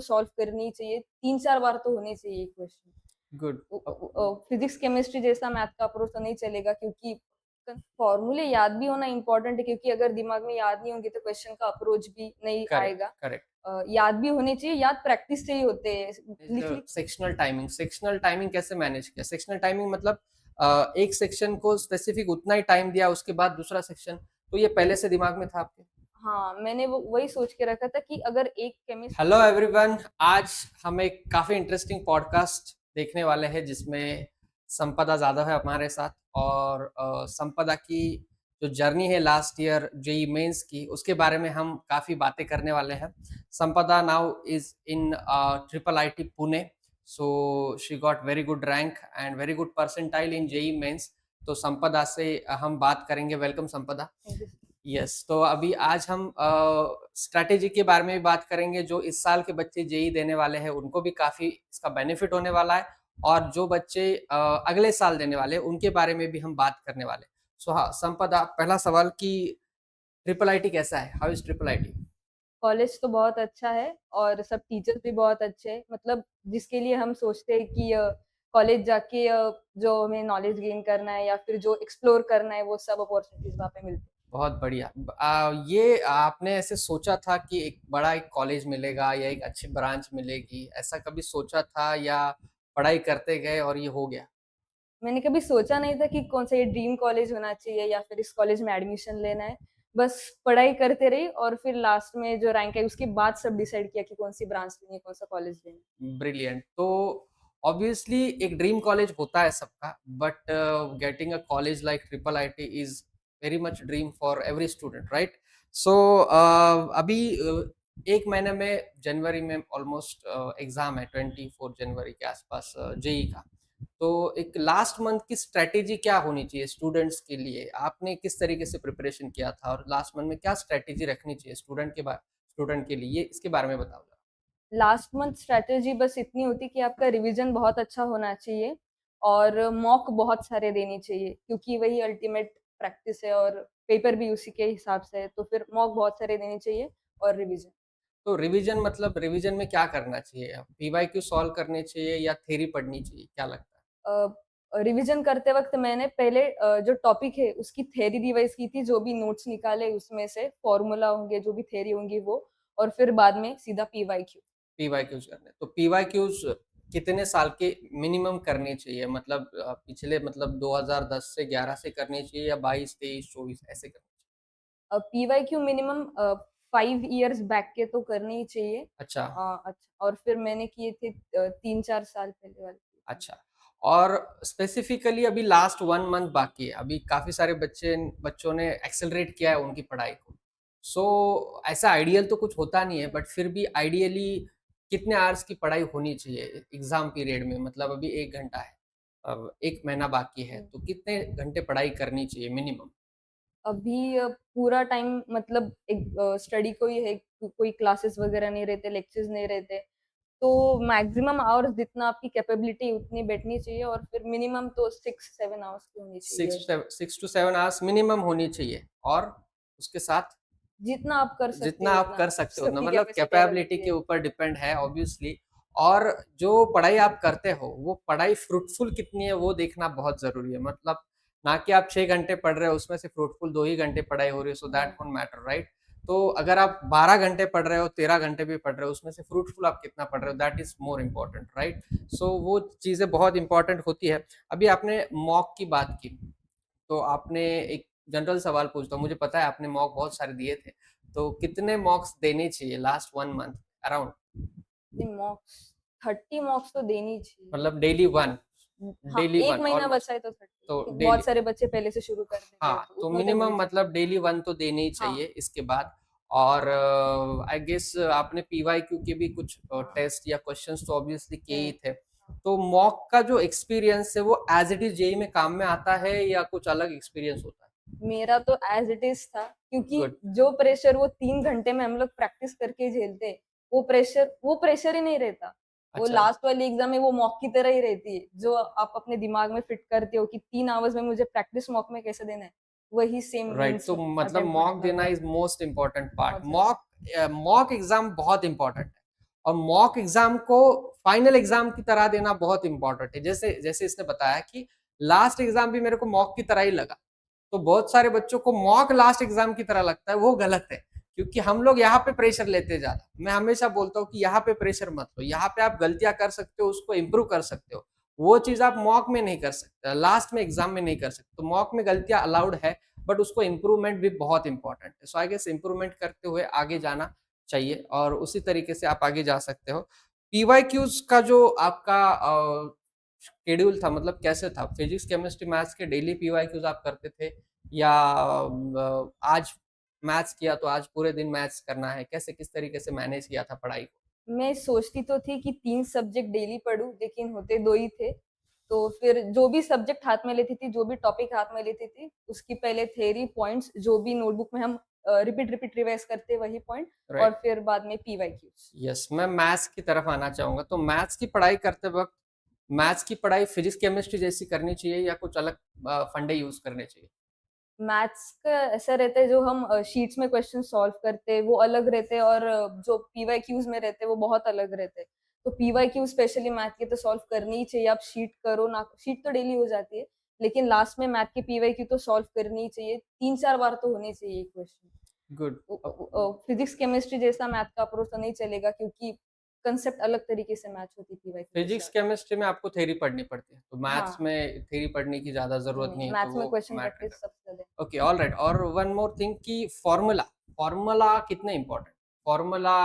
Solve करनी चाहिए, 3-4 बार तो होने चाहिए क्वेश्चन। गुड। फिजिक्स केमिस्ट्री जैसा मैथ का अप्रोच तो नहीं चलेगा, क्योंकि फॉर्मूले याद भी होना इम्पोर्टेंट है, क्योंकि अगर दिमाग में याद नहीं होंगे तो क्वेश्चन का अप्रोच भी नहीं करेक्ट, आएगा। करेक्ट। याद भी होने चाहिए, याद प्रैक्टिस से ही होते हैं, लिख लिख। सेक्शनल टाइमिंग कैसे मैनेज किया? सेक्शनल टाइमिंग मतलब एक सेक्शन को स्पेसिफिक उतना ही टाइम दिया, उसके बाद दूसरा सेक्शन, तो ये पहले से दिमाग में था आपके? हाँ, मैंने वो वही सोच के रखा था कि अगर एक केमिस्ट। हेलो एवरीवन, आज हम एक काफ़ी इंटरेस्टिंग पॉडकास्ट देखने वाले हैं जिसमें संपदा जाधव है हमारे साथ। और संपदा की जो जर्नी है लास्ट ईयर जेई मेंस की, उसके बारे में हम काफ़ी बातें करने वाले हैं। Sampada now is in triple IT Pune, so she got very good rank and very good percentile in JEE mains. तो संपदा से हम बात करेंगे। वेलकम संपदा। यस, तो अभी आज हम स्ट्रैटेजी के बारे में भी बात करेंगे। जो इस साल के बच्चे जेई देने वाले हैं उनको भी काफ़ी इसका बेनिफिट होने वाला है, और जो बच्चे अगले साल देने वाले हैं उनके बारे में भी हम बात करने वाले हैं। सो हाँ संपदा, पहला सवाल कि ट्रिपल आईटी कैसा है? How is triple IT? College तो बहुत अच्छा है और सब टीचर्स भी बहुत अच्छे हैं, मतलब जिसके लिए हम सोचते हैं कि कॉलेज जाके जो हमें नॉलेज गेन करना है या फिर जो एक्सप्लोर करना है, वो सब अपॉर्चुनिटीज वहाँ पे मिलती है। बहुत बढ़िया। ये आपने ऐसे सोचा था कि एक बड़ा एक कॉलेज मिलेगा या एक अच्छी ब्रांच मिलेगी, ऐसा कभी सोचा था या पढ़ाई करते गए और ये हो गया? मैंने कभी सोचा नहीं था कि कौन सा ये ड्रीम कॉलेज होना चाहिए या फिर इस कॉलेज में एडमिशन लेना है। बस पढ़ाई करते रही और फिर लास्ट में जो रैंक आई उसके बाद सब डिसाइड किया कि कौन सी ब्रांच लेनी है, कौन सा कॉलेज लेना है। ब्रिलियंट। तो ऑब्वियसली एक ड्रीम कॉलेज होता है सबका, but getting a college like triple IT is very much dream for every student, right? So अभी एक महीने में जनवरी में ऑलमोस्ट एग्जाम है, 24 जनवरी के आसपास जेई का। तो एक लास्ट मंथ की स्ट्रेटेजी क्या होनी चाहिए स्टूडेंट्स के लिए? आपने किस तरीके से प्रिपरेशन किया था, और लास्ट मंथ में क्या स्ट्रेटेजी रखनी चाहिए स्टूडेंट के लिए, इसके बारे में बताओ। लास्ट मंथ स्ट्रैटेजी बस इतनी होती कि आपका रिवीजन बहुत अच्छा होना चाहिए और मॉक बहुत सारे देनी चाहिए, क्योंकि वही अल्टीमेट प्रैक्टिस है और पेपर भी उसी के हिसाब से है, तो फिर मॉक बहुत सारे देने चाहिए और रिवीजन। तो रिवीजन मतलब रिवीजन में क्या करना चाहिए? पीवाईक्यू सॉल्व करने चाहिए या थ्योरी पढ़नी चाहिए, क्या लगता है? रिवीजन करते वक्त मैंने पहले जो टॉपिक है उसकी थ्योरी रिवाइज की थी, जो भी नोट्स निकाले उसमें से फॉर्मूला होंगे, जो भी थ्योरी होंगी वो, और फिर बाद में सीधा पीवाईक्यू। पीवाईक्यूज करने, तो पीवाईक्यूज कितने साल के मिनिमम करने चाहिए? मतलब पिछले मतलब 2010 से 11 से करनी चाहिए या 22, 23, 24 ऐसे करनी चाहिए? पीवाईक्यू मिनिमम 5 इयर्स बैक के तो करने ही चाहिए। अच्छा। अच्छा, और फिर मैंने किए थे 3-4 साल पहले वाले किए थे। अच्छा। और स्पेसिफिकली अभी लास्ट 1 मंथ बाकी है, अभी काफी सारे बच्चों ने एक्सेलरेट किया है उनकी पढ़ाई को। सो ऐसा आइडियल तो कुछ होता नहीं है, बट फिर भी आइडियली कितने आवर्स की पढ़ाई होनी चाहिए एग्जाम पीरियड में? मतलब अभी 1 घंटा है, अब 1 महीना बाकी है, हम्म। तो कितने घंटे पढ़ाई करनी चाहिए मिनिमम? अभी पूरा टाइम मतलब एक स्टडी को ही है, कोई क्लासेस वगैरह नहीं रहते, लेक्चर्स नहीं रहते, तो मैक्सिमम आवर्स जितना आपकी कैपेबिलिटी उतनी बैठनी चाहिए, और फिर मिनिमम तो 6-7 आवर्स की होनी चाहिए। 6 to 7 आवर्स मिनिमम होनी चाहिए, और उसके साथ जितना आप कर सकते जितना हैं आप उतना, कर सकते हो उतना, सबकी मतलब कैपेसिटी अलग कैपेबिलिटी होती के है। ऊपर डिपेंड है ऑब्वियसली। और जो पढ़ाई आप करते हो वो पढ़ाई फ्रूटफुल कितनी है वो देखना बहुत जरूरी है। मतलब ना कि आप 6 घंटे पढ़ रहे हो उसमें से फ्रूटफुल 2 ही घंटे पढ़ाई हो रही है, so that hmm. Won't matter, right? तो अगर आप 12 घंटे पढ़ रहे हो, 13 घंटे भी पढ़ रहे हो, उसमें से फ्रूटफुल आप कितना पढ़ रहे हो, that is more important, right? So वो चीजें बहुत इंपॉर्टेंट होती है। अभी आपने मॉक की बात की, तो आपने एक जनरल सवाल पूछता हूँ, मुझे पता है आपने मॉक बहुत सारे दिए थे, तो कितने मॉक्स देने चाहिए लास्ट 1 मंथ अराउंड? मॉक्स 30 मॉक्स तो देनी चाहिए। मतलब डेली वन? हाँ, डेली एक वन महीना ऑलमोस्ट? बचा है तो 30, तो क्योंकि डेली, बहुत सारे बच्चे पहले से शुरू कर देंगे, हाँ, तो तो उतना तो मिल मिनिमम जाए। मतलब डेली वन तो देने ही हाँ। चाहिए इसके बाद। और आई गेस आपने पीवाईक्यू के भी कुछ हाँ। टेस्ट या क्वेश्चंस तो ऑब्वियसली किए ही थे। हाँ। तो मॉक का जो एक्सपीरियंस है वो एज इट इज जेई में काम में आता है या कुछ अलग एक्सपीरियंस होता है? मेरा तो एज इट इज था, क्योंकि गुड। जो प्रेशर वो 3 घंटे में हम लोग प्रैक्टिस करके झेलते, वो प्रेशर ही नहीं रहता। वो अच्छा। लास्ट वाली एग्जाम में वो मॉक की तरह ही रहती है, जो आप अपने दिमाग में फिट करते हो कि 3 आवर्स में मुझे प्रैक्टिस मॉक में कैसे देना है, वही सेम राइट, मेंस तो मतलब अटेम्प्ट मॉक होने वाला देना है। Is most important part. बहुत जरूरी। मॉक एग्जाम बहुत इंपॉर्टेंट है। और मॉक एग्जाम को फाइनल एग्जाम की तरह देना बहुत इंपॉर्टेंट है। जैसे जैसे इसने बताया कि लास्ट एग्जाम भी मेरे को मॉक की तरह ही लगा, तो बहुत सारे बच्चों को मॉक लास्ट एग्जाम की तरह लगता है, वो गलत है। क्योंकि हम लोग यहाँ पे प्रेशर लेते ज्यादा। मैं हमेशा बोलता हूँ कि यहाँ पे प्रेशर मत लो, यहाँ पे आप गलतियां कर सकते हो, उसको इम्प्रूव कर सकते हो। वो चीज आप मॉक में नहीं कर सकते, लास्ट में एग्जाम में नहीं कर सकते। तो मॉक में गलतियां अलाउड है, बट उसको इम्प्रूवमेंट भी बहुत इंपॉर्टेंट है। सो आई गेस इम्प्रूवमेंट करते हुए आगे जाना चाहिए, और उसी तरीके से आप आगे जा सकते हो। पीवाईक्यूज का जो आपका शेड्यूल था, मतलब कैसे था? फिजिक्स केमिस्ट्री मैथ्स के डेली पीवाईक्यूज आप करते थे, या आज मैथ्स किया तो आज पूरे दिन मैथ्स करना है? कैसे, किस तरीके से मैनेज किया था पढ़ाई को? मैं सोचती तो थी कि 3 सब्जेक्ट डेली पढूँ, लेकिन होते 2 ही थे। तो फिर जो भी सब्जेक्ट हाथ में लेती थी, जो भी टॉपिक हाथ में लेती थी, उसकी पहले थ्योरी पॉइंट्स जो भी नोटबुक में हम रिपीट रिवाइज़ करते वही पॉइंट, और राइट। फिर बाद में पीवाईक्यूज़। यस, मैं मैथ्स की तरफ आना चाहूंगा। तो मैथ्स की पढ़ाई करते वक्त मैथ्स की पढ़ाई फिजिक्स केमिस्ट्री जैसी करनी चाहिए, या कुछ अलग फंडे यूज करने चाहिए? मैथ्स का ऐसा रहता है, जो हम शीट्स में क्वेश्चन सॉल्व करते हैं वो अलग रहते हैं, और जो पीवाईक्यूज़ में रहते हैं वो बहुत अलग रहते हैं। तो पीवाईक्यू स्पेशली मैथ के तो सॉल्व करनी ही चाहिए, आप शीट करो ना, शीट तो डेली हो जाती है, लेकिन लास्ट में मैथ की पीवाईक्यू तो सॉल्व करनी ही चाहिए, 3-4 बार तो होने चाहिए क्वेश्चन। गुड। फिजिक्स केमिस्ट्री जैसा मैथ का अप्रोच तो नहीं चलेगा, क्योंकि कांसेप्ट अलग तरीके से मैच होती है पीवाईक्यू के फिजिक्स साथ। केमिस्ट्री में आपको थ्योरी पढ़नी पड़ती है, तो मैथ्स हाँ, में थ्योरी पढ़ने की ज्यादा जरूरत नहीं, नहीं है, तो मैथ्स वो में क्वेश्चन मैटर प्रैक्टिस करता सबसे ज्यादा। है। Okay, all right. और वन मोर थिंग कि फॉर्मूला, फॉर्मूला कितने इंपॉर्टेंट? फॉर्मूला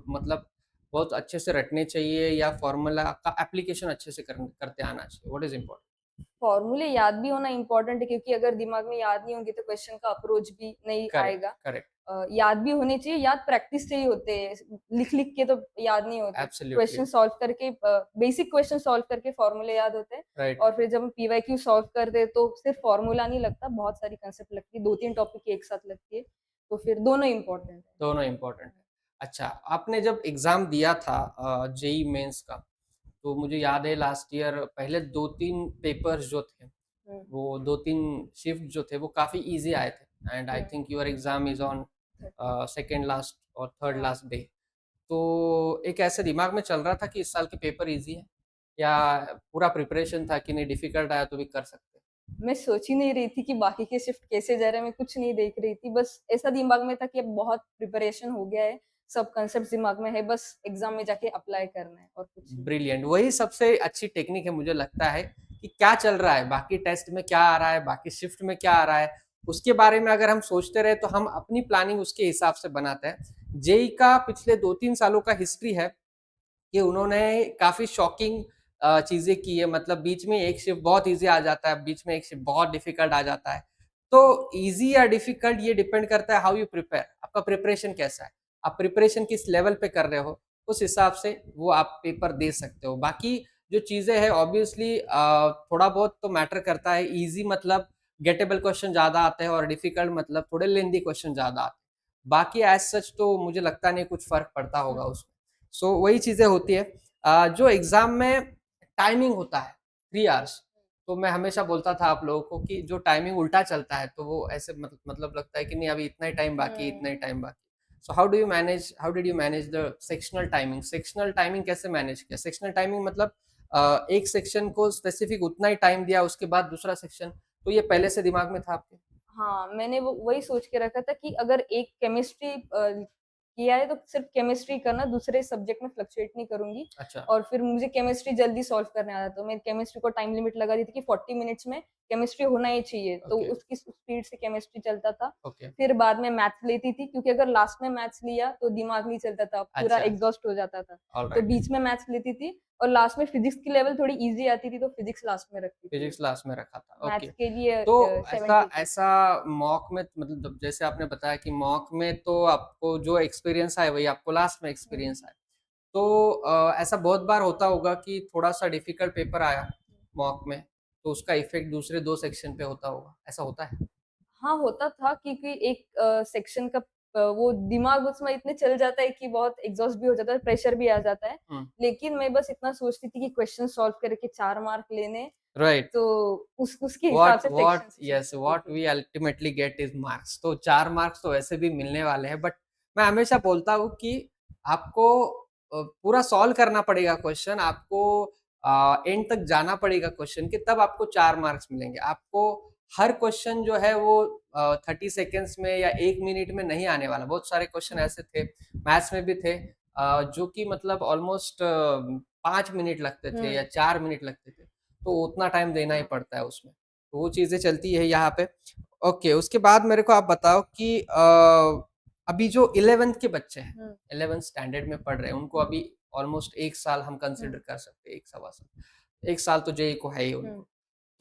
मतलब बहुत अच्छे से रटने चाहिए, या फॉर्मूला का एप्लीकेशन अच्छे से करते आना चाहिए? What is important? फॉर्मूले याद भी होना इम्पोर्टेंट है, क्योंकि अगर दिमाग में याद नहीं होंगे तो क्वेश्चन का अप्रोच भी नहीं करेक्ट, आएगा। करेक्ट। याद भी होने चाहिए, याद प्रैक्टिस से ही होते हैं, लिख के तो याद नहीं होते। एब्सोल्युटली। क्वेश्चन सॉल्व करके, बेसिक क्वेश्चन सॉल्व करके फॉर्मूले याद होते हैं, राइट। और फिर जब हम पीवाईक्यू सॉल्व करते हैं तो सिर्फ फॉर्मूला नहीं लगता, बहुत सारी कंसेप्ट लगती है, 2-3 टॉपिक एक साथ लगती है, तो फिर दोनों इम्पोर्टेंट है। दोनों इम्पोर्टेंट है। अच्छा, आपने जब एग्जाम दिया था जेई मेंस का, तो मुझे याद है लास्ट ईयर पहले 2-3 पेपर्स जो थे, हम्म, वो 2-3 शिफ्ट जो थे वो काफ़ी ईज़ी आए थे, and I hmm, think your exam is on second last और थर्ड हाँ। Last day. तो एक ऐसे दिमाग में चल रहा था कि इस साल के पेपर ईज़ी है, या पूरा प्रिपरेशन था कि नहीं डिफ़िकल्ट आया तो भी कर सकते हैं? मैं सोच ही नहीं रही थी कि बाकी के शिफ्ट कैसे जा रहे हैं, मैं कुछ नहीं देख रही थी। बस ऐसा दिमाग में था कि अब बहुत प्रिपरेशन हो गया है, सब कांसेप्ट दिमाग में है, बस एग्ज़ाम में जाके अप्लाई करना है और कुछ नहीं। ब्रिलियंट, वही सबसे अच्छी टेक्निक है मुझे लगता है, कि क्या चल रहा है, बाकी टेस्ट में क्या आ रहा है, बाकी शिफ्ट में क्या आ रहा है, उसके बारे में अगर हम सोचते रहे तो हम अपनी प्लानिंग उसके हिसाब से बनाते हैं। जेई का पिछले 2-3 सालों का हिस्ट्री है कि उन्होंने काफ़ी शॉकिंग चीज़ें की है, मतलब बीच में एक शिफ्ट बहुत ईज़ी आ जाता है, बीच में एक शिफ्ट बहुत डिफ़िकल्ट आ जाता है। तो ईज़ी या डिफ़िकल्ट ये डिपेंड करता है हाउ यू प्रिपेयर, आपका प्रिपरेशन कैसा है? आप प्रिपरेशन किस लेवल पे कर रहे हो, उस हिसाब से वो आप पेपर दे सकते हो। बाकी जो चीज़ें हैं ऑब्वियसली थोड़ा बहुत तो मैटर करता है, ईज़ी मतलब गेटेबल क्वेश्चन ज़्यादा आते हैं, और डिफ़िकल्ट मतलब थोड़े लेंथी क्वेश्चन ज़्यादा आते हैं। बाकी एज़ सच तो मुझे लगता नहीं कुछ फ़र्क पड़ता होगा उसमें। सो वही चीज़ें होती है। जो एग्ज़ाम में टाइमिंग होता है 3 आवर्स, तो मैं हमेशा बोलता था आप लोगों को कि जो टाइमिंग उल्टा चलता है तो वो ऐसे मतलब लगता है कि नहीं अभी इतना ही टाइम बाकी है, इतना ही हुँ। टाइम बाकी। So how did you manage the sectional timing? Sectional timing कैसे मैनेज किया? सेक्शनल टाइमिंग मतलब एक सेक्शन को स्पेसिफिक उतना ही टाइम दिया, उसके बाद दूसरा सेक्शन, तो ये पहले से दिमाग में था आपके? हाँ, मैंने वो वही सोच के रखा था कि अगर एक केमिस्ट्री किया है तो सिर्फ केमिस्ट्री करना, दूसरे सब्जेक्ट में फ्लक्चुएट नहीं करूँगी, अच्छा। और फिर मुझे केमिस्ट्री जल्दी सॉल्व करने आता था, तो मैं केमिस्ट्री को टाइम लिमिट लगा दी थी कि 40 मिनट्स में केमिस्ट्री होना ही चाहिए, तो ओके, उसकी स्पीड से केमिस्ट्री चलता था। ओके। फिर बाद में मैथ्स लेती थी, क्योंकि अगर लास्ट में मैथ्स लिया तो दिमाग नहीं चलता था, पूरा अच्छा, अच्छा। एग्ज़ॉस्ट हो जाता था। तो ऑलराइट। बीच में मैथ्स लेती थी, और लास्ट में फिजिक्स की लेवल थोड़ी ईज़ी आती थी, तो फिजिक्स लास्ट में रखती थी। फिजिक्स लास्ट में रखा था, ओके। मैथ्स के लिए तो ऐसा 70 की। ऐसा मॉक में, मतलब जैसे आपने बताया कि मॉक में तो आपको जो एक्सपीरियंस आए वही आपको लास्ट में हुँ, एक्सपीरियंस आए। तो ऐसा बहुत बार होता होगा कि थोड़ा-सा डिफिकल्ट पेपर आया मॉक में, तो उसका इफ़ेक्ट दूसरे 2 सेक्शन पे होता होगा, ऐसा होता है? हाँ, होता था, क्योंकि एक सेक्शन का वो दिमाग उसमें इतने चल जाता है कि बहुत एग्ज़ॉस्ट भी हो जाता है, प्रेशर भी आ जाता है। हुँ, लेकिन मैं बस इतना सोचती थी कि क्वेश्चन सॉल्व करके 4 मार्क लेने, राइट। तो उस उसके हिसाब से व्हाट सेक्शन से शिफ्ट यस, करती व्हाट थी। We ultimately get is marks. तो 4 मार्क्स तो वैसे भी मिलने वाले हैं, बट मैं हमेशा बोलता हूँ कि आपको पूरा सॉल्व करना पड़ेगा क्वेश्चन, आपको एंड तक जाना पड़ेगा क्वेश्चन के, तब आपको 4 मार्क्स मिलेंगे। आपको हर क्वेश्चन जो है वो 30 सेकेंड्स में या 1 मिनट में नहीं आने वाला। बहुत सारे क्वेश्चन ऐसे थे, मैथ्स में भी थे, जो कि मतलब ऑलमोस्ट 5 मिनट लगते थे या 4 मिनट लगते थे, तो उतना टाइम देना ही पड़ता है उसमें। तो वो चीज़ें चलती है यहाँ पे। ओके, उसके बाद मेरे को आप बताओ कि अभी जो 11th के बच्चे हैं, 11th स्टैंडर्ड में पढ़ रहे हैं, उनको अभी ऑलमोस्ट 1 साल हम कंसिडर कर सकते हैं, 1 सवा साल। 1 साल तो जेईई को है ही उनको।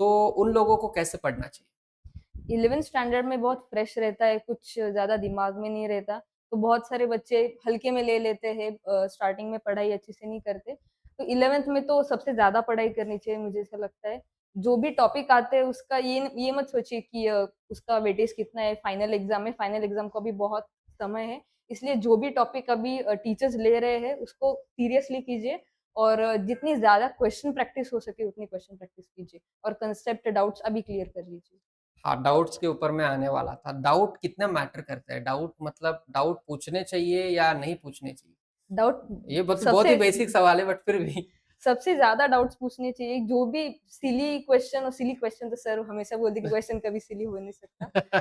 तो उन लोगों को कैसे पढ़ना चाहिए? 11th स्टैंडर्ड में बहुत फ्रेश रहता है, कुछ ज़्यादा दिमाग में नहीं रहता, तो बहुत सारे बच्चे हल्के में ले लेते हैं, स्टार्टिंग में पढ़ाई अच्छे से नहीं करते। तो 11th में तो सबसे ज़्यादा पढ़ाई करनी चाहिए, मुझे ऐसा लगता है। जो भी टॉपिक आते हैं उसका ये मत सोचिए कि उसका वेटेज कितना है, फाइनल एग्ज़ाम है, फाइनल एग्ज़ाम को अभी बहुत समय है। इसलिए जो भी टॉपिक अभी टीचर्स ले रहे हैं, उसको सीरियसली कीजिए और जितनी ज़्यादा क्वेश्चन प्रैक्टिस हो सके उतनी क्वेश्चन प्रैक्टिस कीजिए और कंसेप्ट डाउट्स अभी क्लियर कर लीजिए। हाँ, डाउट्स के ऊपर मैं आने वाला था। डाउट कितना मैटर करता है? डाउट मतलब डाउट पूछने चाहिए या नहीं पूछने चाहिए? डाउट ये बहुत ही सबसे बेसिक सवाल है, बट फिर भी। सबसे ज़्यादा डाउट्स पूछने चाहिए, जो भी सिली क्वेश्चन, और सिली क्वेश्चन तो सर हमेशा बोलते हैं कि क्वेश्चन कभी सिली हो नहीं सकता।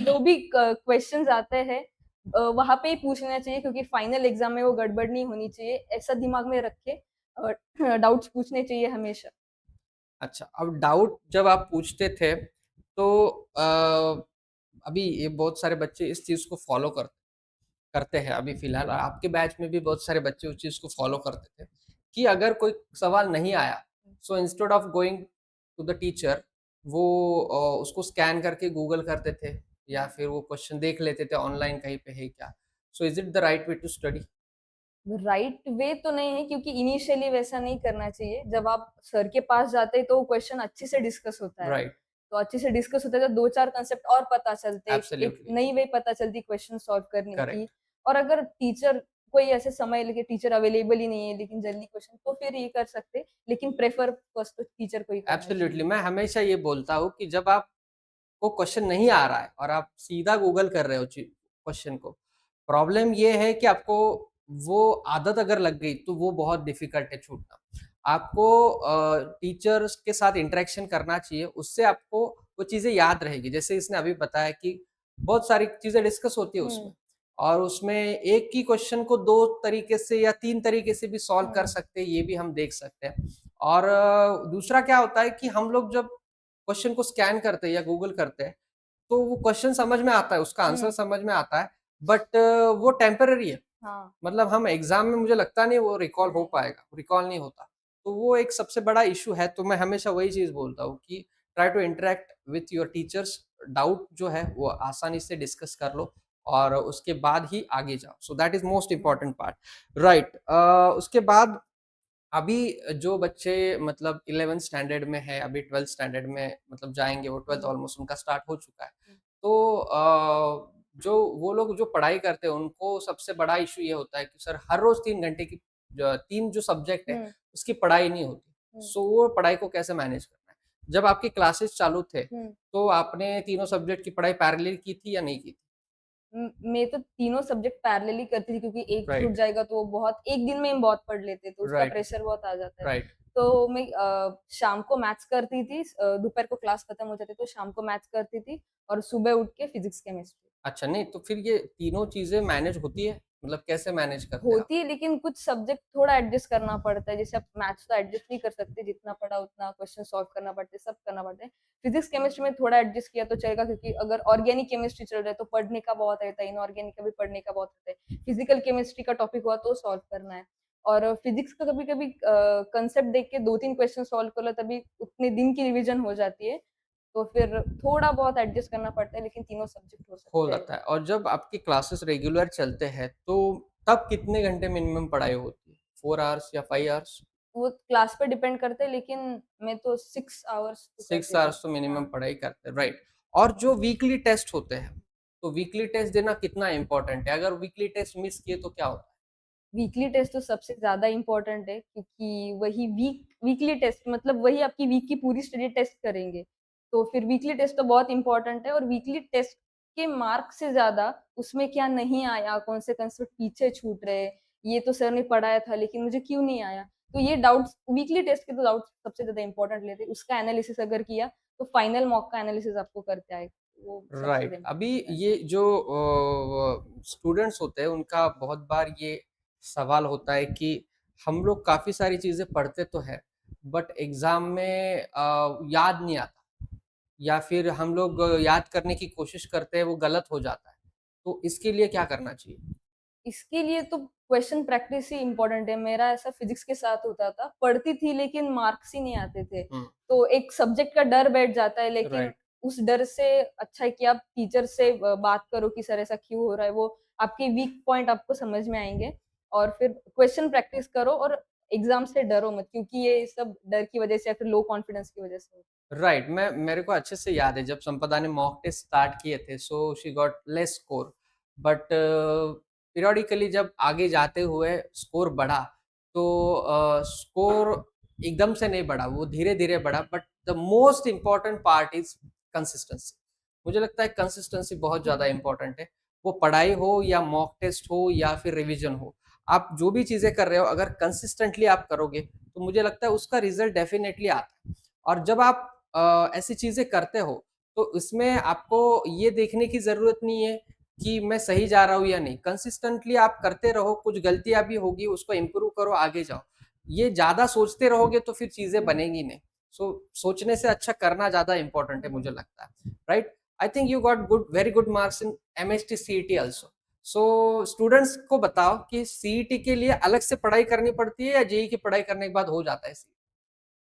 जो भी क्वेश्चंस आते हैं वहाँ पे ही पूछना चाहिए, क्योंकि फाइनल एग्ज़ाम में वो गड़बड़ नहीं होनी चाहिए। ऐसा दिमाग में रख के डाउट्स पूछने चाहिए हमेशा। अच्छा, अब डाउट जब आप पूछते थे, तो अभी ये बहुत सारे बच्चे इस चीज़ को फ़ॉलो करते हैं अभी फ़िलहाल, और आपके बैच में भी बहुत सारे बच्चे उस चीज़ को फ़ॉलो करते थे कि अगर कोई सवाल नहीं आया, so instead of going to the teacher, वो उसको स्कैन करके गूगल करते थे या फिर वो क्वेश्चन देख लेते थे ऑनलाइन कहीं पे है क्या। So is it the right way to study? Right way तो नहीं है, क्योंकि इनिशियली वैसा नहीं करना चाहिए। जब आप सर के पास जाते हैं तो क्वेश्चन अच्छे से डिस्कस होता है। राइट, तो अच्छे से डिस्कस होता है तो 2-4 कांसेप्ट और पता चलते हैं, एक एब्सोल्युटली, नई वे पता चलती क्वेश्चन सॉल्व करने की। करेक्ट। और अगर टीचर कोई ऐसे समय लेके टीचर अवेलेबल ही नहीं है लेकिन जल्दी क्वेश्चन, तो फिर ये कर सकते हैं, लेकिन प्रेफर फर्स्ट तो टीचर को ही करना एब्सोल्युटली, चाहिए। मैं हमेशा ये बोलता हूँ कि जब आपको क्वेश्चन नहीं आ रहा है और आप सीधा गूगल कर रहे हो क्वेश्चन को, प्रॉब्लम ये है कि आपको वो आदत अगर लग गई तो वो बहुत डिफिकल्ट है छूटना। आपको टीचर्स के साथ इंटरेक्शन करना चाहिए, उससे आपको वो चीज़ें याद रहेगी। जैसे इसने अभी बताया कि बहुत सारी चीज़ें डिस्कस होती है उसमें, हुँ, और उसमें एक ही क्वेश्चन को 2 तरीके से या 3 तरीके से भी सॉल्व कर हुँ, सकते हैं, ये भी हम देख सकते हैं। और दूसरा क्या होता है कि हम लोग जब क्वेश्चन को स्कैन करते हैं या गूगल करते हैं, तो वो क्वेश्चन समझ में आता है, उसका आंसर हुँ, समझ में आता है, बट वो टेम्परेरी है। हाँ, मतलब हम एग्ज़ाम में मुझे लगता नहीं वो रिकॉल हो पाएगा, रिकॉल नहीं होता। तो वो एक सबसे बड़ा इश्यू है, तो मैं हमेशा वही चीज़ बोलता हूँ कि try to interact with your teachers, doubt जो है वो आसानी से डिस्कस कर लो और उसके बाद ही आगे जाओ। So that is most important part, right. उसके बाद अभी जो बच्चे मतलब 11th स्टैंडर्ड में है, अभी 12th स्टैंडर्ड में मतलब जाएँगे, वो 12th हुँ, ऑलमोस्ट उनका स्टार्ट हो चुका है। हुँ, तो जो वो लोग जो पढ़ाई करते हैं, उनको सबसे बड़ा इश्यू ये होता है कि सर हर रोज़ 3 घंटे की 3 जो सब्जेक्ट है, हुँ, उसकी पढ़ाई नहीं होती। हुँ, सो वो पढ़ाई को कैसे मैनेज करना है? जब आपकी क्लासेस चालू थे, हुँ। तो आपने तीनों सब्जेक्ट की पढ़ाई पैरेलल की थी या नहीं की थी? मैं तो तीनों सब्जेक्ट पैरेलली करती थी, क्योंकि एक छूट राइट, जाएगा तो वो बहुत एक दिन में हम बहुत पढ़ लेते, तो उसका राइट, प्रेशर बहुत आ जाता है। राइट। तो मैं शाम को मैथ्स करती थी, दोपहर को क्लास खत्म हो जाती तो शाम को मैथ्स करती थी और सुबह उठ के फिजिक्स, केमिस्ट्री। अच्छा, नहीं तो फिर ये तीनों चीज़ें मैनेज होती है? मतलब कैसे मैनेज करते हैं आप? होती है, लेकिन कुछ सब्जेक्ट थोड़ा एडजस्ट करना पड़ता है। जैसे आप मैथ्स तो एडजस्ट नहीं कर सकते, जितना पढ़ा उतना क्वेश्चन सॉल्व करना पड़ता है, सब करना पड़ता है। फिजिक्स, केमिस्ट्री में थोड़ा एडजस्ट किया तो चलेगा, क्योंकि अगर ऑर्गेनिक केमिस्ट्री चल रहा है तो पढ़ने का बहुत रहता है, इनऑर्गेनिक का भी पढ़ने का बहुत रहता है। फिजिकल केमिस्ट्री का टॉपिक हुआ तो सॉल्व करना है। और फिजिक्स का कभी-कभी कांसेप्ट देख के 2-3 क्वेश्चन सॉल्व कर लो, तभी उतने दिन की रिवीजन हो जाती है। तो फिर थोड़ा बहुत एडजस्ट करना पड़ता है, लेकिन तीनों सब्जेक्ट हो हो सकते हैं। जाता है, और जब आपकी क्लासेस रेगुलर चलते हैं, तो तब कितने घंटे मिनिमम पढ़ाई होती है? 4 आवर्स या 5 आवर्स? वो क्लास पे डिपेंड करता है, लेकिन मैं तो 6 आवर्स तो 6 करती थी। आवर्स तो मिनिमम हाँ। पढ़ाई करते हैं, राइट। और जो वीकली टेस्ट होते हैं, तो वीकली टेस्ट देना कितना इम्पोर्टेंट है? अगर वीकली टेस्ट मिस किए तो क्या होता वीकली टेस्ट तो सबसे ज़्यादा इम्पोर्टेंट है, क्योंकि वही वीकली टेस्ट मतलब वही आपकी वीक की पूरी स्टडी टेस्ट करेंगे। तो फिर वीकली टेस्ट तो बहुत इम्पोर्टेंट है, और वीकली टेस्ट के मार्क से ज़्यादा उसमें क्या नहीं आया, कौन से कंसेप्ट पीछे छूट रहे, ये तो सर ने पढ़ाया था लेकिन मुझे क्यों नहीं आया? तो ये डाउट्स वीकली टेस्ट के तो डाउट्स सबसे ज़्यादा इम्पोर्टेंट लेते हैं। उसका एनालिसिस अगर किया तो फाइनल मॉक का एनालिसिस आपको करके आएगा। वो सबसे ज़्यादा राइट। अभी इम्पोर्टेंट है। ये जो स्टूडेंट्स होते हैं उनका बहुत बार ये सवाल होता है कि हम लोग काफ़ी सारी चीज़ें पढ़ते तो हैं, बट एग्ज़ाम में याद नहीं आता, या फिर हम लोग याद करने की कोशिश करते हैं, वो गलत हो जाता है। तो इसके लिए क्या करना चाहिए? इसके लिए तो क्वेश्चन प्रैक्टिस ही इम्पोर्टेंट है। मेरा ऐसा फिज़िक्स के साथ होता था, पढ़ती थी लेकिन मार्क्स ही नहीं आते थे। हुँ, तो एक सब्जेक्ट का डर बैठ जाता है, लेकिन राइट, उस डर से अच्छा है कि आप टीचर से बात करो कि सर ऐसा क्यों हो रहा है, वो आपके वीक पॉइंट आपको समझ में आएँगे और फिर क्वेश्चन प्रैक्टिस करो और एग्ज़ाम से डरो मत, क्योंकि ये सब डर की वज़ह से या फिर लो कॉन्फिडेंस की वज़ह से होता राइट। मेरे को अच्छे से याद है जब संपदा ने मॉक टेस्ट स्टार्ट किए थे, सो she got less score, but periodically जब आगे जाते हुए स्कोर बढ़ा, तो स्कोर एकदम से नहीं बढ़ा, वो धीरे-धीरे बढ़ा, but the most important part is consistency. मुझे लगता है कंसिस्टेंसी बहुत ज़्यादा इम्पोर्टेंट है। वो पढ़ाई हो या मॉक टेस्ट हो या फिर रिवीजन हो, आप जो भी चीज़ें कर रहे हो अगर कंसिस्टेंटली आप करोगे, तो मुझे लगता है उसका रिज़ल्ट डेफ़िनेटली आता है। और जब आप ऐसी चीज़ें करते हो, तो इसमें आपको ये देखने की ज़रूरत नहीं है कि मैं सही जा रहा हूँ या नहीं। कंसिस्टेंटली आप करते रहो, कुछ गलतियाँ भी होगी, उसको इम्प्रूव करो, आगे जाओ। ये ज़्यादा सोचते रहोगे तो फिर चीज़ें है। बनेंगी नहीं। सो सोचने से अच्छा करना ज़्यादा इम्पोर्टेंट है, मुझे लगता है, right? I think you got very good marks in MST CET also. So students को बताओ कि सीईटी के लिए अलग से पढ़ाई करनी पड़ती है या जेईई की पढ़ाई करने के बाद हो जाता है?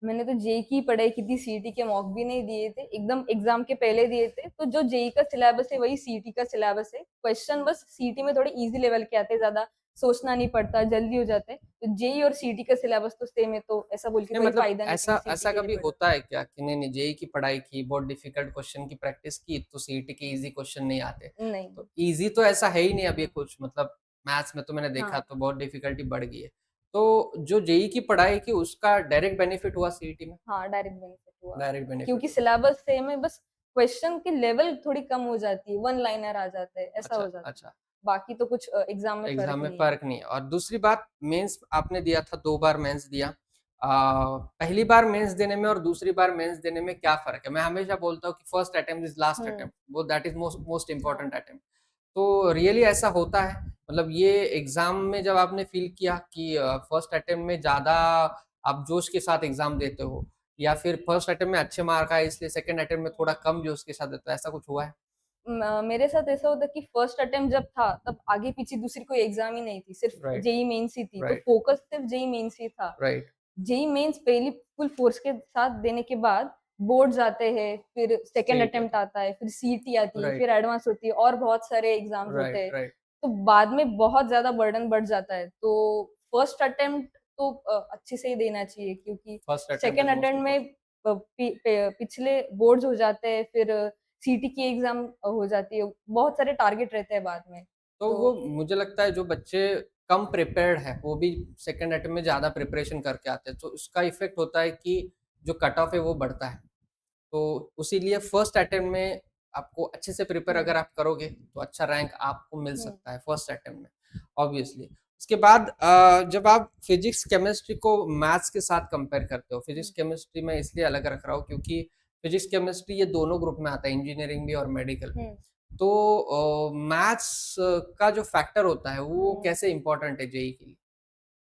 मैंने तो जेईई की पढ़ाई की थी, सीईटी के मॉक भी नहीं दिए थे, एकदम एग्ज़ाम के पहले दिए थे। तो जो जेईई का सिलेबस है वही सीईटी का सिलेबस है। क्वेश्चन बस सीईटी में थोड़े ईज़ी लेवल के आते हैं, ज़्यादा सोचना नहीं पड़ता, जल्दी हो जाते हैं। तो जेईई और सीईटी का सिलेबस तो सेम है, तो ऐसा बोल के नहीं, कोई मतलब फ़ायदा नहीं कि ऐसा मैं सीईटी ऐसा के लिए कभी पढ़ रहा हूँ। होता है क्या कि नहीं जेई की पढ़ाई की, बहुत डिफिकल्ट क्वेश्चन की प्रैक्टिस की, तो सीईटी के इजी क्वेश्चन नहीं आते? नहीं, तो इजी तो ऐसा है ही नहीं अभी कुछ, मतलब मैथ्स में तो मैंने देखा हाँ, तो बहुत डिफिकल्टी बढ़ गई है। तो जो जेई की पढ़ाई की उसका डायरेक्ट बेनिफिट हुआ सीईटी में? हाँ, डायरेक्ट बेनिफिट हुआ। डायरेक्ट बेनिफिट क्योंकि हुआ। सिलेबस सेम है, बस क्वेश्चन की लेवल थोड़ी कम हो जाती है, वन लाइनर आ जाता है, ऐसा अच्छा, हो जाता है। अच्छा। बाकी तो कुछ एग्ज़ाम में फ़र्क एग्जाम में नहीं है। फ़र्क नहीं है। और दूसरी बात, मेंस आपने दिया था, 2 बार मेंस दिया। पहली बार मेंस देने में और दूसरी बार मेंस देने में क्या फ़र्क है? मैं हमेशा बोलता हूँ कि first attempt is last hmm, attempt, वो दैट इज़ मोस्ट मोस्ट हाँ। Important attempt. तो रियली ऐसा होता है? मतलब ये एग्ज़ाम में जब आपने फ़ील किया कि फर्स्ट अटेम्प्ट में ज़्यादा आप जोश के साथ एग्ज़ाम देते हो, या फिर फर्स्ट अटेम्प्ट में अच्छे मार्क आए इसलिए सेकंड अटेम्प्ट में थोड़ा कम जोश के साथ देते हो, ऐसा कुछ हुआ है? मेरे साथ ऐसा होता कि फर्स्ट अटेम्प्ट जब था, तब आगे-पीछे दूसरी कोई एग्ज़ाम ही नहीं थी, सिर्फ राइट, जेईई मेन्स ही थी, तो राइट, फ़ोकस सिर्फ जेईई मेन्स ही था। राइट, जेईई मेन्स पहली फुल फ़ोर्स के साथ देने के बाद बोर्ड्स आते हैं, फिर सेकंड सीईटी अटेम्प्ट आती आता है, फिर सीईटी है। आती है, राइट, फिर एडवांस होती है और बहुत सारे एग्ज़ाम्स होते राइट, हैं। राइट। तो बाद में बहुत ज़्यादा बर्डन बढ़ जाता है, तो फर्स्ट अटेम्प्ट तो अच्छे से ही देना चाहिए, क्योंकि first attempt second is most attempt में इम्पोर्टेंट। पिछले बोर्ड्स हो जाते हैं, फिर सीईटी की एग्ज़ाम हो जाती है, बहुत सारे टारगेट रहते हैं बाद में। तो तो वो मुझे लगता है जो बच्चे कम प्रिपेयर्ड हैं, वो भी सेकंड अटेम्प्ट में ज़्यादा प्रिपरेशन करके आते हैं, तो उसका इफ़ेक्ट होता है कि जो कट ऑफ है वो बढ़ता है। तो उसीलिए फर्स्ट अटेम्प्ट में आपको अच्छे से प्रिपेयर हुँ, अगर आप करोगे, तो अच्छा रैंक आपको मिल हुँ, सकता है फर्स्ट अटेम्प्ट में, ऑब्वियसली। उसके बाद जब आप फिज़िक्स, केमिस्ट्री को मैथ्स के साथ कंपेयर करते हो, फिज़िक्स, हुँ, केमिस्ट्री मैं इसलिए अलग रख रहा हूँ क्योंकि फिज़िक्स, केमिस्ट्री ये दोनों ग्रुप में आता है, इंजीनियरिंग भी और मेडिकल भी। हुँ, तो मैथ्स का जो फैक्टर होता है, वो हुँ। कैसे इम्पोर्टेंट है जेईई के लिए?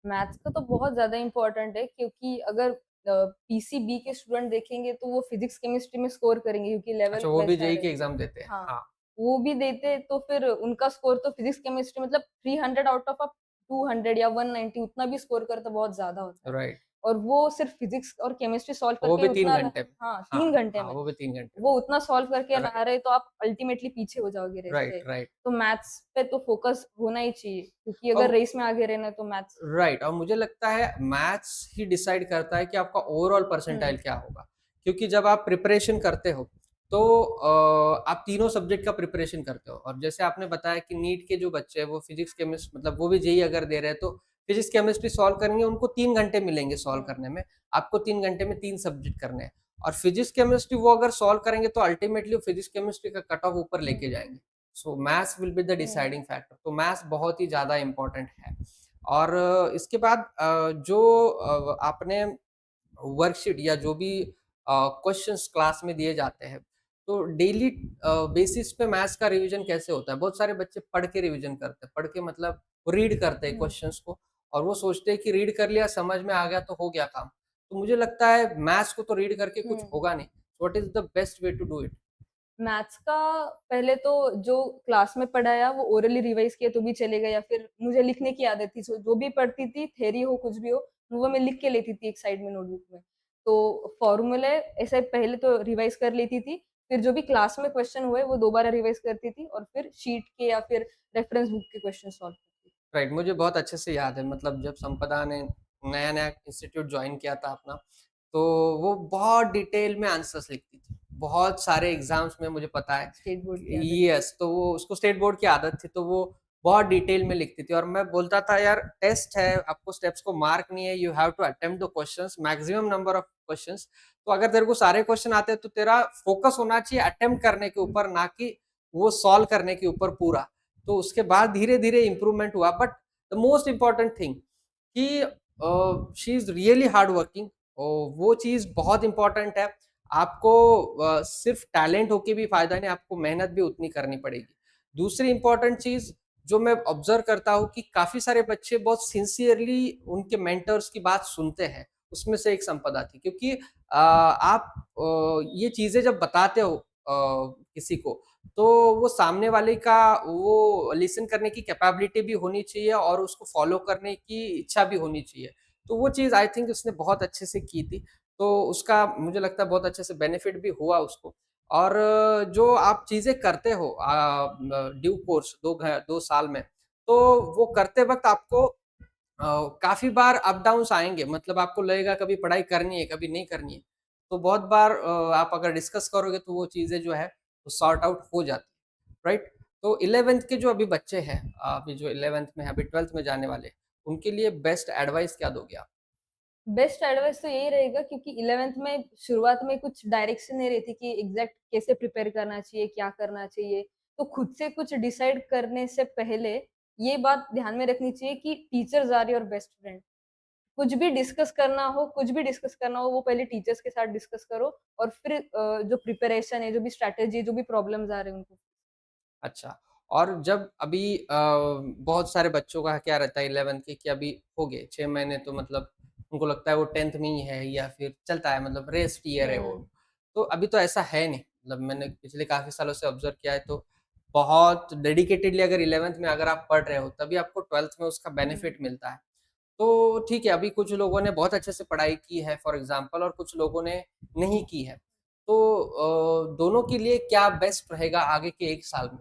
मैथ्स का तो बहुत ज़्यादा इम्पोर्टेंट है, क्योंकि अगर पीसीबी के स्टूडेंट देखेंगे तो वो फिज़िक्स, केमिस्ट्री में स्कोर करेंगे, क्योंकि लेवल अच्छा, वो भी वैसा जेईई के रहता है। एग्ज़ाम देते हैं। हाँ, हाँ, वो भी देते तो फिर उनका स्कोर तो फिज़िक्स, केमिस्ट्री मतलब 300 आउट ऑफ 200 या 190 उतना भी स्कोर करे तो बहुत ज़्यादा होता है। राइट। और वो सिर्फ फिज़िक्स और केमिस्ट्री सॉल्व वो करके भी 3 उतना ल घंटे में। हाँ, हाँ, 3 घंटे हाँ, में। वो भी 3 घंटे में। वो उतना सॉल्व करके ला राइट, रहे तो आप अल्टीमेटली पीछे हो जाओगे रेस राइट, से। राइट। तो मैथ्स पे तो फोकस होना ही चाहिए, क्योंकि अगर और रेस में आगे रहना है तो मैथ्स। राइट, और मुझे लगता है मैथ्स ही डिसाइड करता है कि आपका ओवरऑल हुँ, परसेंटाइल क्या होगा। क्योंकि जब आप प्रिपरेशन करते हो, तो आप तीनों सब्जेक्ट का प्रिपरेशन करते हो, और जैसे आपने बताया कि नीट के जो बच्चे हैं वो फिज़िक्स, केमिस्ट मतलब वो भी जेईई अगर दे रहे हैं तो फिज़िक्स, केमिस्ट्री सॉल्व करेंगे, उनको 3 घंटे मिलेंगे सॉल्व हुँ, करने में। आपको 3 घंटे में 3 सब्जेक्ट करने हैं, और फिज़िक्स, केमिस्ट्री वो अगर सॉल्व करेंगे तो अल्टीमेटली वो फिज़िक्स, केमिस्ट्री का कट ऑफ ऊपर हुँ, लेके जाएँगे। सो maths will be the hmm, deciding factor, तो मैथ्स बहुत ही ज़्यादा इम्पोर्टेंट है। और इसके बाद जो आपने वर्कशीट या जो भी क्वेश्चंस क्लास में दिए जाते हैं, तो डेली बेसिस पे मैथ्स का रिवीजन कैसे होता है? बहुत सारे बच्चे पढ़ के रिवीजन करते हैं, पढ़ के मतलब रीड करते हैं हुँ। क्वेश्चंस को, और वो सोचते हैं कि रीड कर लिया, समझ में आ गया तो हो गया काम। तो मुझे लगता है मैथ्स को तो रीड करके कुछ हुँ। होगा नहीं। What is the best way to do it? Maths का पहले तो जो क्लास में पढ़ाया वो ओरली रिवाइज़ किया तो भी चलेगा, या फिर मुझे लिखने की आदत थी, सो जो भी पढ़ती थी, थ्योरी हो कुछ भी हो, वो मैं लिख के लेती थी एक साइड में नोटबुक में। तो फॉर्मूले ऐसे पहले तो रिवाइज़ कर लेती थी, फिर जो भी क्लास में क्वेश्चन हुए वो दोबारा रिवाइज़ करती थी और फिर शीट के या फिर रेफरेंस बुक के क्वेश्चन सॉल्व करती थी। राइट, मुझे बहुत अच्छे से याद है, मतलब जब संपदा ने नया-नया इंस्टीट्यूट जॉइन किया था अपना, तो वो बहुत डिटेल में आंसर्स लिखती थी। बहुत सारे एग्ज़ाम्स में मुझे पता है। स्टेट बोर्ड की आदत थी। यस, तो वो उसको स्टेट बोर्ड की आदत थी, तो वो बहुत डिटेल में लिखती थी और मैं बोलता था यार टेस्ट है, आपको स्टेप्स को मार्क नहीं है, you have to attempt the questions, maximum number of questions. तो अगर तेरे को सारे क्वेश्चन आते हैं तो तेरा फोकस होना चाहिए अटेम्प्ट करने के हुँ, ऊपर, ना कि वो सॉल्व करने के ऊपर पूरा। तो उसके बाद धीरे-धीरे इम्प्रूवमेंट हुआ, but the most important thing कि she is really hard working, वो चीज़ बहुत इम्पोर्टेंट है। आपको सिर्फ टैलेंट होके भी फ़ायदा नहीं, आपको मेहनत भी उतनी करनी पड़ेगी। दूसरी इम्पोर्टेंट चीज़ जो मैं ऑब्ज़र्व करता हूँ कि काफ़ी सारे बच्चे बहुत सिंसियरली उनके मेंटर्स की बात सुनते हैं, उसमें से एक संपदा थी, क्योंकि आप ये चीज़ें जब बताते हो किसी को, तो वो सामने वाले का वो लिसन करने की कैपेबिलिटी भी होनी चाहिए और उसको फॉलो करने की इच्छा भी होनी चाहिए। तो वो चीज़ आई थिंक उसने बहुत अच्छे से की थी। तो उसका मुझे लगता है बहुत अच्छे से बेनिफिट भी हुआ उसको। और जो आप चीज़ें करते हो ड्यू कोर्स 2 साल में, तो वो करते वक़्त आपको काफ़ी बार अप डाउन्स आएँगे, मतलब आपको लगेगा कभी पढ़ाई करनी है, कभी नहीं करनी है। तो बहुत बार आप अगर डिस्कस करोगे तो वो चीज़ें जो है, वो सॉर्ट आउट हो जाती है, राइट? तो 11th के जो अभी बच्चे हैं, अभी जो 11th में है, अभी 12th में जाने वाले, उनके लिए बेस्ट एडवाइस क्या दोगे आप? बेस्ट एडवाइस तो यही रहेगा, क्योंकि 11th में शुरुआत में कुछ डायरेक्शन नहीं रहती कि एग्ज़ैक्ट कैसे प्रिपेयर करना चाहिए, क्या करना चाहिए। तो खुद से कुछ डिसाइड करने से पहले ये बात ध्यान में रखनी चाहिए कि teachers are your best friend. कुछ भी डिस्कस करना हो, वो पहले टीचर्स के साथ डिस्कस करो और फिर जो प्रिपरेशन है, जो भी स्ट्रैटेजी है, जो भी प्रॉब्लम्स आ रहे हैं उनको। अच्छा, और जब अभी बहुत सारे बच्चों का क्या रहता है 11th के कि अभी हो गए 6 महीने, तो मतलब उनको लगता है वो 10th में ही है या फिर चलता है, मतलब रेस्ट ईयर है वो। हुँ, तो अभी तो ऐसा है नहीं, मतलब मैंने पिछले काफ़ी सालों से ऑब्ज़र्व किया है, तो बहुत डेडिकेटेडली अगर 11th में अगर आप पढ़ रहे हो, तभी आपको 12th में उसका हुँ। बेनिफिट मिलता है। तो ठीक है, अभी कुछ लोगों ने बहुत अच्छे से पढ़ाई की है फॉर एग्ज़ाम्पल, और कुछ लोगों ने नहीं की है। तो दोनों के लिए क्या बेस्ट रहेगा आगे के 1 साल में?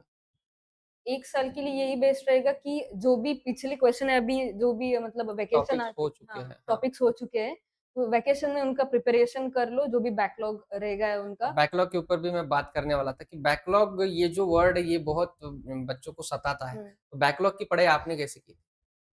1 साल के लिए यही बेस्ट रहेगा कि जो भी पिछले क्वेश्चन है, अभी जो भी मतलब वैकेशन टॉपिक्स आते हो हैं, चुके हाँ, हैं, हाँ। टॉपिक्स हो चुके हैं, तो वैकेशन में उनका प्रिपरेशन कर लो, जो भी बैकलॉग रहेगा उनका। बैकलॉग के ऊपर भी मैं बात करने वाला था कि बैकलॉग ये जो वर्ड है ये बहुत बच्चों को सताता है। हुँ। तो बैकलॉग की पढ़ाई आपने कैसे की?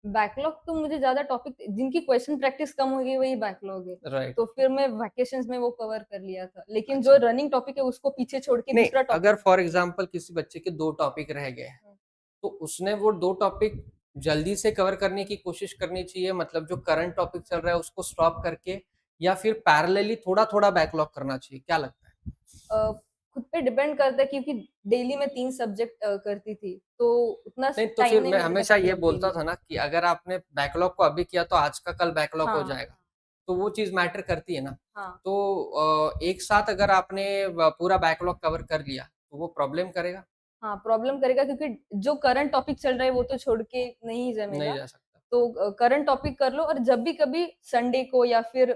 बैकलॉग तो मुझे ज़्यादा टॉपिक जिनकी क्वेश्चन प्रैक्टिस कम हो गई वही बैकलॉग है। राइट, तो फिर मैं वैकेशंस में वो कवर कर लिया था। लेकिन जो अच्छा। रनिंग टॉपिक है उसको पीछे छोड़ के नहीं, दूसरा अगर टॉपिक। फॉर एग्ज़ाम्पल किसी बच्चे के 2 टॉपिक रह गए हैं, हुँ। तो उसने वो 2 टॉपिक जल्दी से कवर करने की कोशिश करनी चाहिए, मतलब जो करंट टॉपिक चल रहा है उसको स्टॉप करके, या फिर पैरेलली थोड़ा-थोड़ा बैकलॉग करना चाहिए, क्या लगता है? अ, खुद पे डिपेंड करता है, क्योंकि डेली मैं 3 सब्जेक्ट करती थी, तो उतना स नहीं, तो टाइम फिर नहीं मैं मिलता हमेशा था ये सब बोलता डेली। था ना कि अगर आपने बैकलॉग को अभी किया तो आज का कल बैकलॉग हो हाँ, जाएगा। तो वो चीज़ मैटर करती है ना। हाँ, तो एक साथ अगर आपने पूरा बैकलॉग कवर कर लिया, तो वो प्रॉब्लम करेगा? हाँ, प्रॉब्लम करेगा, क्योंकि जो करंट टॉपिक चल रहा है वो तो छोड़ के नहीं नहीं जमेगा। जा सकता। तो करंट टॉपिक कर लो, और जब भी कभी संडे को या फिर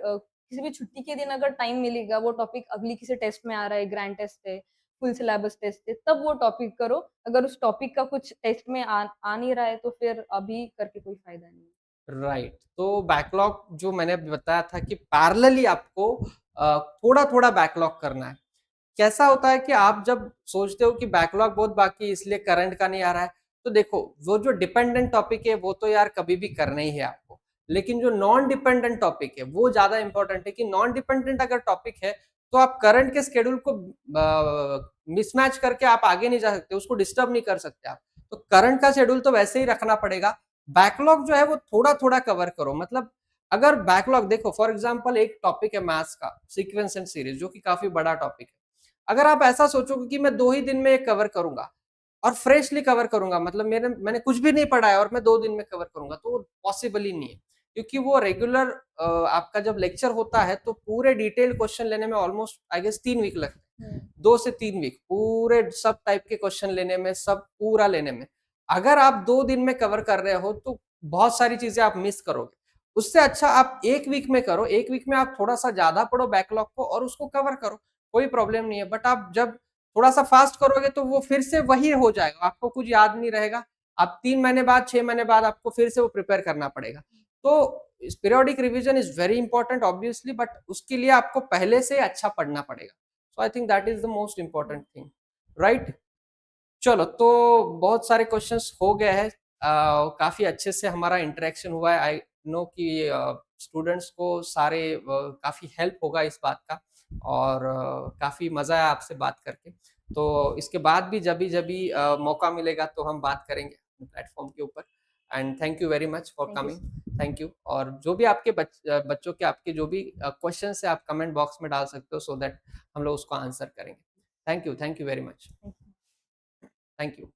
किसी भी छुट्टी के दिन अगर टाइम मिलेगा, वो टॉपिक अगली किसी टेस्ट में आ रहा है, ग्रैंड टेस्ट है, फुल सिलेबस टेस्ट है, तब वो टॉपिक करो। अगर उस टॉपिक का कुछ टेस्ट में आ नहीं रहा है तो फिर अभी करके कोई फ़ायदा नहीं है। राइट, तो बैकलॉग जो मैंने अभी बताया था कि पैरेलली आपको थोड़ा-थोड़ा बैकलॉग करना है। कैसा होता है कि आप जब सोचते हो कि बैकलॉग बहुत बाकी है इसलिए करंट का नहीं आ रहा है, तो देखो वो जो डिपेंडेंट टॉपिक है वो तो यार कभी भी करना ही है आपको। लेकिन जो नॉन डिपेंडेंट टॉपिक है वो ज़्यादा इम्पोर्टेंट है कि नॉन डिपेंडेंट अगर टॉपिक है तो आप करंट के शेड्यूल को मिसमैच करके आप आगे नहीं जा सकते, उसको डिस्टर्ब नहीं कर सकते आप। तो करंट का शेड्यूल तो वैसे ही रखना पड़ेगा, बैकलॉग जो है वो थोड़ा-थोड़ा कवर करो। मतलब अगर बैकलॉग देखो फॉर एग्जांपल एक टॉपिक है मैथ्स का सीक्वेंस एंड सीरीज जो कि काफ़ी बड़ा टॉपिक है। अगर आप ऐसा सोचोगे कि मैं 2 ही दिन में ये कवर करूँगा और फ्रेशली कवर करूँगा मतलब मैंने कुछ भी नहीं पढ़ा है और मैं 2 दिन में कवर करूँगा तो वो पॉसिबल ही नहीं है। क्योंकि वो रेगुलर आपका जब लेक्चर होता है तो पूरे डिटेल क्वेश्चन लेने में ऑलमोस्ट आई गेस 3 वीक लगते हैं। 2 से 3 वीक पूरे सब टाइप के क्वेश्चन लेने में, सब पूरा लेने में। अगर आप 2 दिन में कवर कर रहे हो तो बहुत सारी चीज़ें आप मिस करोगे। उससे अच्छा आप 1 वीक में करो, 1 वीक में आप थोड़ा-सा ज़्यादा पढ़ो बैकलॉग को और उसको कवर करो, कोई प्रॉब्लम नहीं है। बट आप जब थोड़ा-सा फास्ट करोगे तो वो फिर से वही हो जाएगा, आपको कुछ याद नहीं रहेगा। आप 3 महीने बाद, 6 महीने बाद आपको फिर से वो प्रिपेयर करना पड़ेगा। तो इस periodic revision is very important obviously but उसके लिए आपको पहले से अच्छा पढ़ना पड़ेगा। So I think that is the most important thing, right? चलो तो बहुत सारे क्वेश्चंस हो गए हैं। काफ़ी अच्छे से हमारा इंटरेक्शन हुआ है। आई नो कि स्टूडेंट्स को सारे काफ़ी हेल्प होगा इस बात का और काफ़ी मज़ा आया आपसे बात करके। तो इसके बाद भी जभी-जभी मौका मिलेगा तो हम बात करेंगे प्लेटफ़ॉर्म के ऊपर and thank you very much for thank you. Coming. Thank you और जो भी आपके बच्चों के आपके जो भी क्वेश्चंस है आप कमेंट बॉक्स में डाल सकते हो सो दैट हम लोग उसको आंसर करेंगे। Thank you very much. Thank you. Thank you.